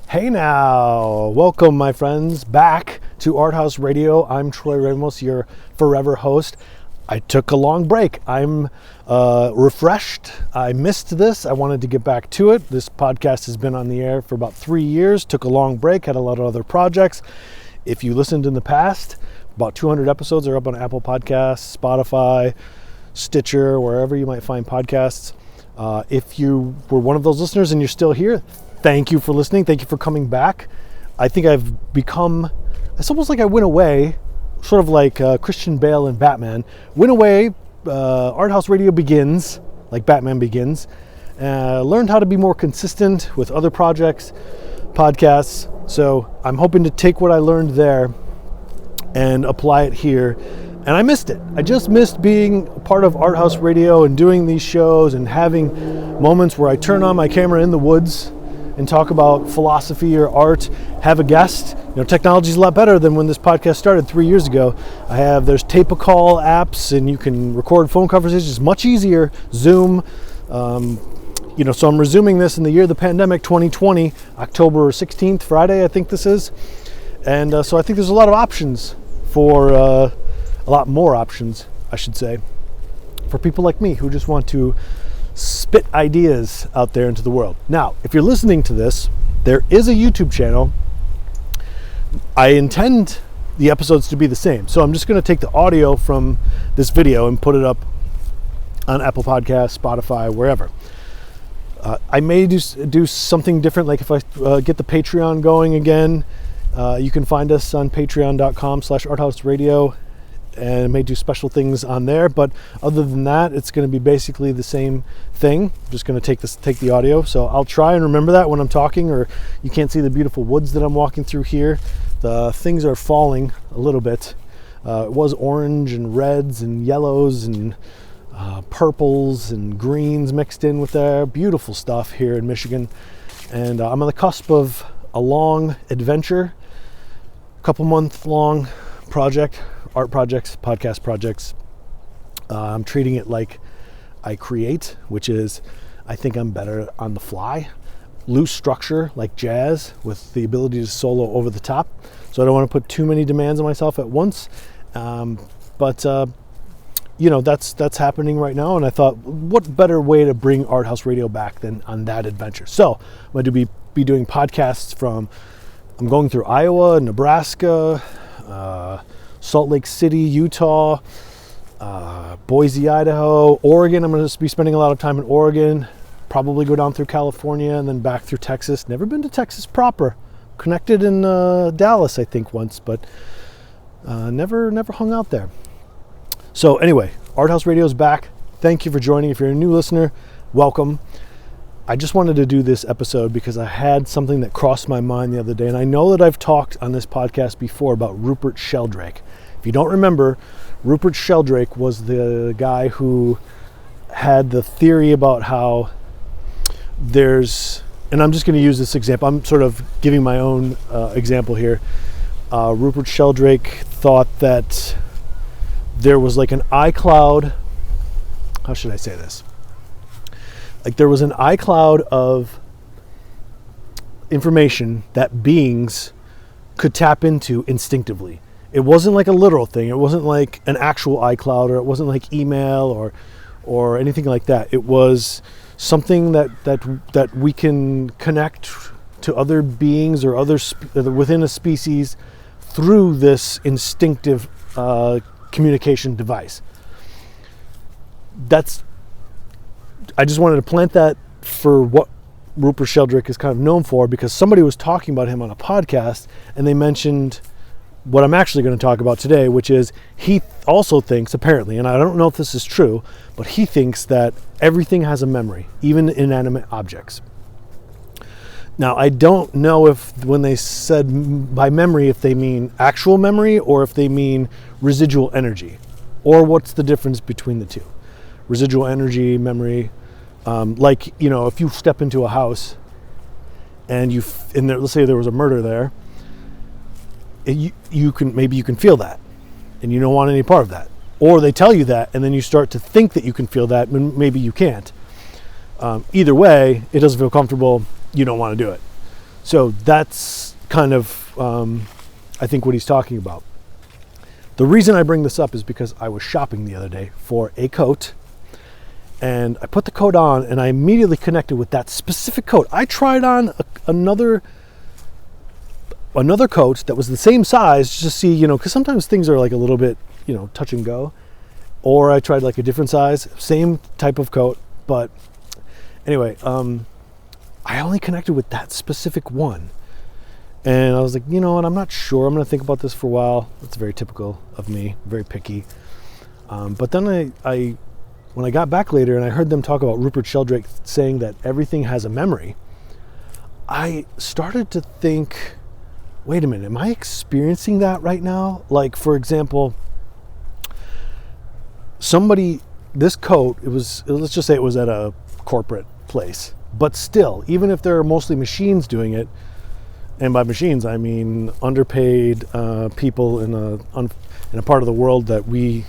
Hey now, welcome my friends back to Art House Radio. I'm Troy Ramos, your forever host. I took a long break. I'm refreshed. I missed this. I wanted to get back to it. This podcast has been on the air for about 3 years. Took a long break, had a lot of other projects. If you listened in the past, about 200 episodes are up on Apple Podcasts, Spotify, Stitcher, wherever you might find podcasts. If you were one of those listeners and you're still here, thank you for listening. Thank you for coming back. I think I've become, it's almost like I went away, sort of like Christian Bale and Batman. Went away, Art House Radio begins, like Batman begins. Learned how to be more consistent with other projects, podcasts. So I'm hoping to take what I learned there and apply it here. And I missed it. I just missed being a part of Art House Radio and doing these shows and having moments where I turn on my camera in the woods and talk about philosophy or art, have a guest. You know, technology's a lot better than when this podcast started 3 years ago. There's tape-a-call apps and you can record phone conversations. It's much easier. Zoom. So I'm resuming this in the year of the pandemic, 2020, October 16th, Friday, I think this is. And so I think there's a lot of options for, a lot more options, I should say, for people like me who just want to spit ideas out there into the world. Now, if you're listening to this, there is a YouTube channel. I intend the episodes to be the same. So I'm just going to take the audio from this video and put it up on Apple Podcasts, Spotify, wherever. I may do something different, like if I get the Patreon going again. You can find us on patreon.com/arthouseradio. And I may do special things on there, but other than that, it's going to be basically the same thing. I'm just going to take the audio. So I'll try and remember that when I'm talking, or you can't see the beautiful woods that I'm walking through here. The things are falling a little bit. It was orange and reds and yellows and purples and greens mixed in with there. Beautiful stuff here in Michigan. And I'm on the cusp of a long adventure, a couple month long project. Art projects, podcast projects. I'm treating it like I create, which is, I think I'm better on the fly. Loose structure, like jazz, with the ability to solo over the top. So I don't want to put too many demands on myself at once. That's happening right now. And I thought, what better way to bring Art House Radio back than on that adventure? So I'm going to be doing podcasts I'm going through Iowa, Nebraska, Salt Lake City, Utah, Boise, Idaho, Oregon. I'm going to be spending a lot of time in Oregon, probably go down through California and then back through Texas. Never been to Texas proper. Connected in Dallas, I think, once, but never hung out there. So anyway, Art House Radio is back. Thank you for joining. If you're a new listener, welcome. I just wanted to do this episode because I had something that crossed my mind the other day, and I know that I've talked on this podcast before about Rupert Sheldrake. If you don't remember, Rupert Sheldrake was the guy who had the theory about how and I'm just going to use this example. I'm sort of giving my own example here. Rupert Sheldrake thought that there was like an iCloud. How should I say this? Like there was an iCloud of information that beings could tap into instinctively. It wasn't like a literal thing. It wasn't like an actual iCloud, or it wasn't like email or anything like that. It was something that we can connect to other beings or within a species through this instinctive communication device. I just wanted to plant that for what Rupert Sheldrake is kind of known for, because somebody was talking about him on a podcast and they mentioned what I'm actually going to talk about today, which is he also thinks, apparently, and I don't know if this is true, but he thinks that everything has a memory, even inanimate objects. Now, I don't know if when they said by memory, if they mean actual memory or if they mean residual energy, or what's the difference between the two. Residual energy, memory, if you step into a house and let's say there was a murder there, you can feel that and you don't want any part of that. Or they tell you that and then you start to think that you can feel that, but maybe you can't. Either way, it doesn't feel comfortable, you don't want to do it. So that's kind of, I think, what he's talking about. The reason I bring this up is because I was shopping the other day for a coat, and I put the coat on, and I immediately connected with that specific coat. I tried on another coat that was the same size just to see, because sometimes things are like a little bit, touch and go. Or I tried like a different size, same type of coat. But anyway, I only connected with that specific one. And I was like, you know what, I'm not sure. I'm going to think about this for a while. That's very typical of me, very picky. But then I when I got back later and I heard them talk about Rupert Sheldrake saying that everything has a memory, I started to think, wait a minute, am I experiencing that right now? Like, for example, this coat, let's just say it was at a corporate place. But still, even if there are mostly machines doing it, and by machines I mean underpaid people in a part of the world that we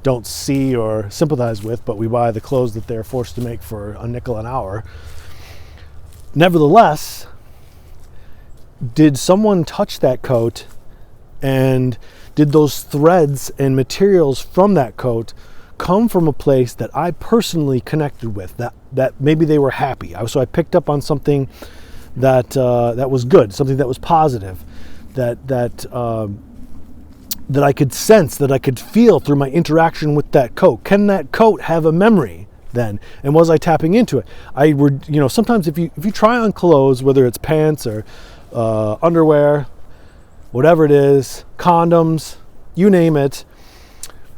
don't see or sympathize with, but we buy the clothes that they're forced to make for a nickel an hour. Nevertheless, did someone touch that coat, and did those threads and materials from that coat come from a place that I personally connected with, that maybe they were happy? So I picked up on something that was good, something that was positive, that I could sense, that I could feel through my interaction with that coat. Can that coat have a memory then? And was I tapping into it? Sometimes if you try on clothes, whether it's pants or underwear, whatever it is, condoms, you name it,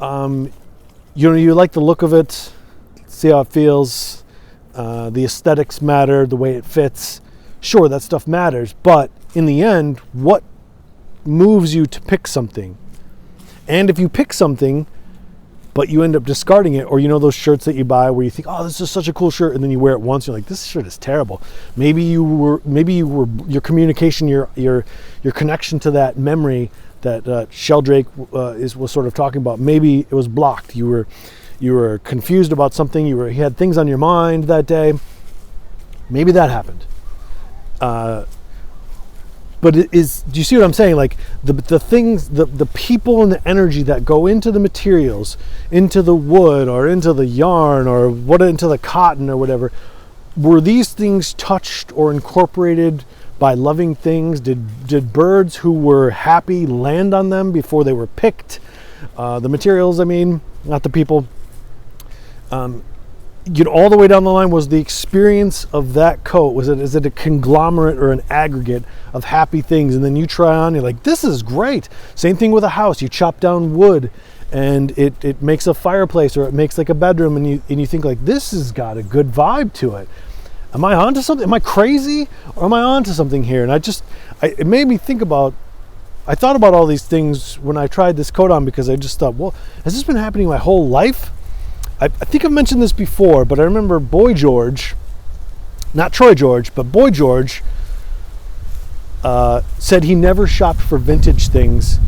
you like the look of it, see how it feels, the aesthetics matter, the way it fits. Sure, that stuff matters, but in the end, what moves you to pick something? And if you pick something, but you end up discarding it, or those shirts that you buy where you think, oh, this is such a cool shirt, and then you wear it once, you're like, this shirt is terrible. Maybe your communication, your connection to that memory that Sheldrake was sort of talking about, maybe it was blocked. You were confused about something. You had things on your mind that day. Maybe that happened. But do you see what I'm saying? Like the things, the people and the energy that go into the materials, into the wood or into the yarn or into the cotton or whatever, were these things touched or incorporated by loving things? Did birds who were happy land on them before they were picked? The materials, I mean, not the people. All the way down the line, was the experience of that coat, is it a conglomerate or an aggregate of happy things? And then you try on, you're like, this is great. Same thing with a house. You chop down wood and it makes a fireplace, or it makes like a bedroom, and you think like, this has got a good vibe to it. Am I onto something? Am I crazy, or am I onto something here? And it made me think about, I thought about all these things when I tried this coat on, because I just thought, well, has this been happening my whole life? I think I've mentioned this before, but I remember Boy George, not Troy George, but Boy George said he never shopped for vintage things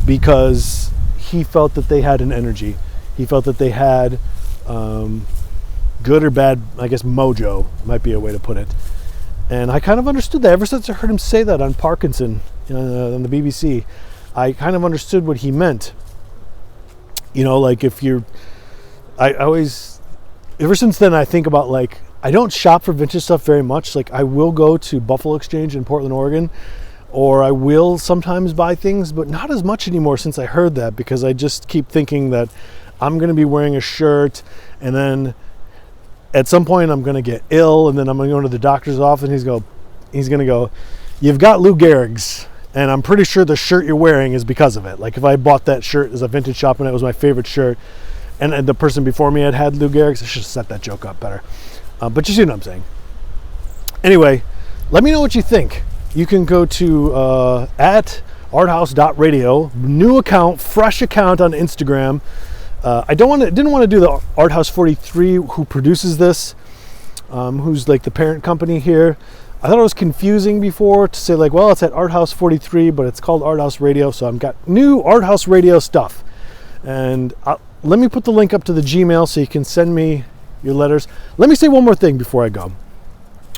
because he felt that they had an energy. He felt that they had good or bad, I guess mojo might be a way to put it. And I kind of understood that ever since I heard him say that on Parkinson on the BBC. I kind of understood what he meant. Like if you're, I always, ever since then, I think about, like, I don't shop for vintage stuff very much. Like, I will go to Buffalo Exchange in Portland, Oregon, or I will sometimes buy things, but not as much anymore since I heard that, because I just keep thinking that I'm going to be wearing a shirt, and then at some point I'm going to get ill, and then I'm going to go to the doctor's office, and he's going to go, you've got Lou Gehrig's, and I'm pretty sure the shirt you're wearing is because of it. Like, if I bought that shirt as a vintage shop and it was my favorite shirt, and the person before me had Lou Gehrig's, I should have set that joke up better. But you see what I'm saying. Anyway, let me know what you think. You can go to at arthouse.radio, new account, fresh account on Instagram. I didn't want to do the Arthouse 43, who produces this, who's like the parent company here. I thought it was confusing before to say, like, well, it's at Arthouse 43, but it's called Arthouse Radio, so I've got new Arthouse Radio stuff. And let me put the link up to the Gmail so you can send me your letters. Let me say one more thing before I go.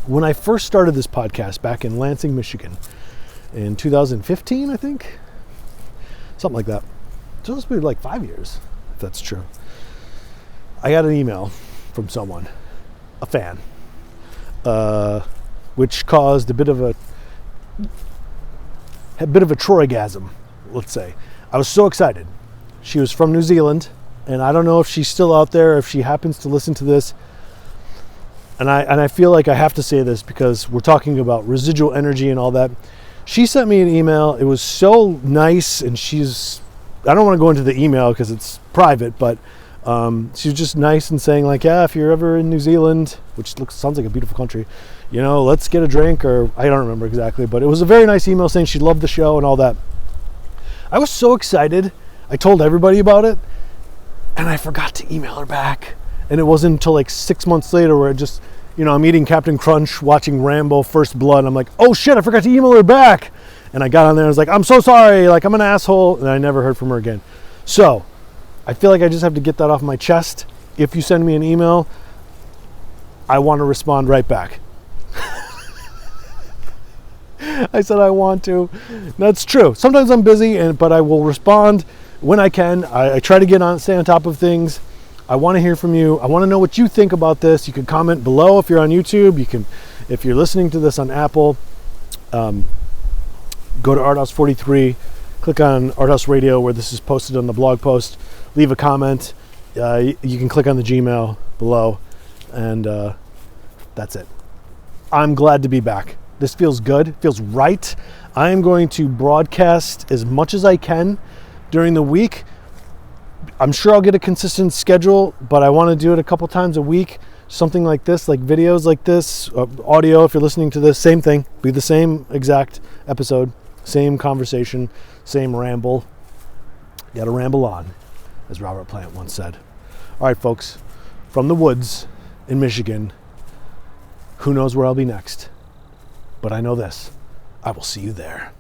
When I first started this podcast back in Lansing, Michigan, in 2015, I think, something like that. It's supposed to be like 5 years, if that's true. I got an email from someone, a fan, which caused a bit of a Troygasm, let's say. I was so excited. She was from New Zealand, and I don't know if she's still out there, if she happens to listen to this. And I feel like I have to say this because we're talking about residual energy and all that. She sent me an email. It was so nice, and I don't want to go into the email because it's private, but she was just nice and saying like, yeah, if you're ever in New Zealand, which sounds like a beautiful country, let's get a drink, or I don't remember exactly, but it was a very nice email saying she loved the show and all that. I was so excited. I told everybody about it, and I forgot to email her back. And it wasn't until like 6 months later where I'm eating Captain Crunch, watching Rambo First Blood. And I'm like, oh shit, I forgot to email her back. And I got on there and I was like, I'm so sorry. Like, I'm an asshole. And I never heard from her again. So I feel like I just have to get that off my chest. If you send me an email, I want to respond right back. I said I want to. That's true. Sometimes I'm busy, but I will respond when I can. I try to stay on top of things. I want to hear from you. I want to know what you think about this. You can comment below if you're on YouTube. You can, if you're listening to this on Apple, go to Art House 43, click on Art House Radio where this is posted on the blog post. Leave a comment. You can click on the Gmail below, and that's it. I'm glad to be back. This feels good. It feels right. I am going to broadcast as much as I can during the week. I'm sure I'll get a consistent schedule, but I want to do it a couple times a week. Something like this, like videos like this, audio. If you're listening to this, same thing. Be the same exact episode, same conversation, same ramble. You got to ramble on, as Robert Plant once said. All right, folks, from the woods in Michigan, who knows where I'll be next? But I know this, I will see you there.